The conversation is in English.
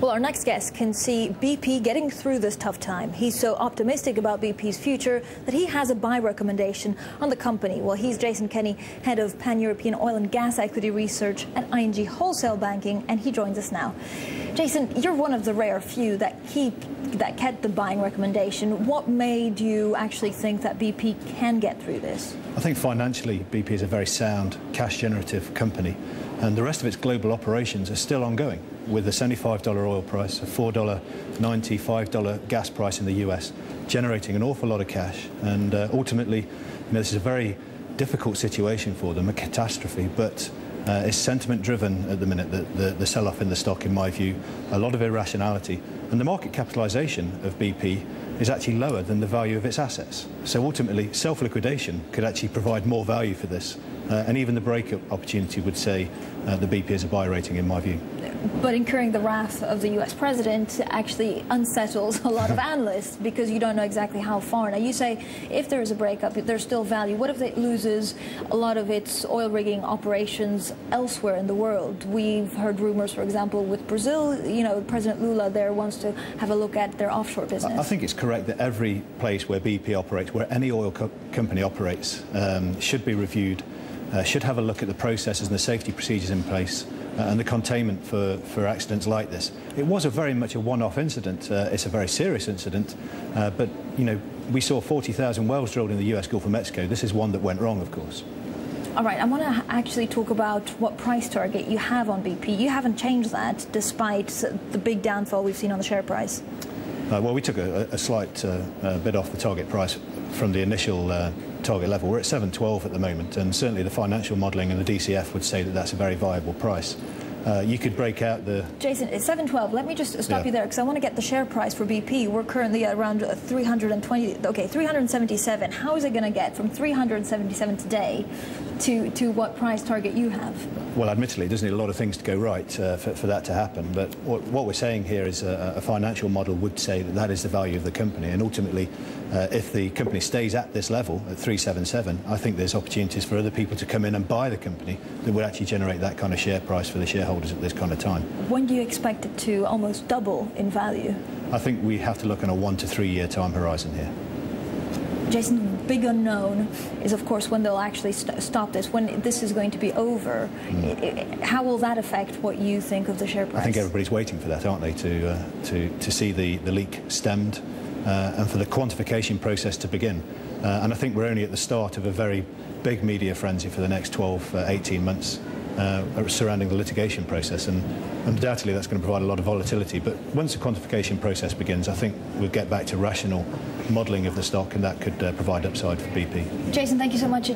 Well, our next guest can see BP getting through this tough time. He's so optimistic about BP's future that he has a buy recommendation on the company. Well, he's Jason Kenney, head of Pan-European Oil and Gas Equity Research at ING Wholesale Banking, and he joins us now. Jason, you're one of the rare few that kept the buying recommendation. What made you actually think that BP can get through this? I think financially, BP is a very sound, cash-generative company, and the rest of its global operations are still ongoing, with a $75 oil price, a $4.90, $5 gas price in the US, generating an awful lot of cash. And ultimately, this is a very difficult situation for them, a catastrophe, but it's sentiment-driven at the minute, the sell-off in the stock, in my view, a lot of irrationality. And the market capitalisation of BP is actually lower than the value of its assets. So ultimately, self-liquidation could actually provide more value for this. And even the breakup opportunity would say the BP is a buy rating, in my view. But incurring the wrath of the US president actually unsettles a lot of analysts because you don't know exactly how far. Now, you say if there is a breakup, there's still value. What if it loses a lot of its oil rigging operations elsewhere in the world? We've heard rumors, for example, with Brazil, President Lula there wants to have a look at their offshore business. I think it's correct that every place where BP operates, where any oil company operates, should be reviewed, should have a look at the processes and the safety procedures in place, and the containment for accidents like this. It was very much a one-off incident. It's a very serious incident, but we saw 40,000 wells drilled in the US Gulf of Mexico. This is one that went wrong, of course. All right, I want to actually talk about what price target you have on BP. You haven't changed that despite the big downfall we've seen on the share price. Well, we took a slight bit off the target price from the initial target level. We're at 712 at the moment, and certainly the financial modelling and the DCF would say that that's a very viable price. You could break out the... Jason, it's 712. Let me just stop you there, because I want to get the share price for BP. We're currently at around 377. How is it going to get from 377 today to what price target you have? Well, admittedly, it does need a lot of things to go right for that to happen. But what we're saying here is a financial model would say that that is the value of the company. And ultimately, if the company stays at this level, at 377, I think there's opportunities for other people to come in and buy the company that would actually generate that kind of share price for the shareholders at this kind of time. When do you expect it to almost double in value? I think we have to look on a 1 to 3 year time horizon here. Jason, the big unknown is, of course, when they'll actually stop this, when this is going to be over. How will that affect what you think of the share price? I think everybody's waiting for that, aren't they, to see the leak stemmed and for the quantification process to begin. And I think we're only at the start of a very big media frenzy for the next 12, 18 months surrounding the litigation process, and undoubtedly that's going to provide a lot of volatility. But once the quantification process begins, I think we'll get back to rational modelling of the stock, and that could provide upside for BP. Jason, thank you so much.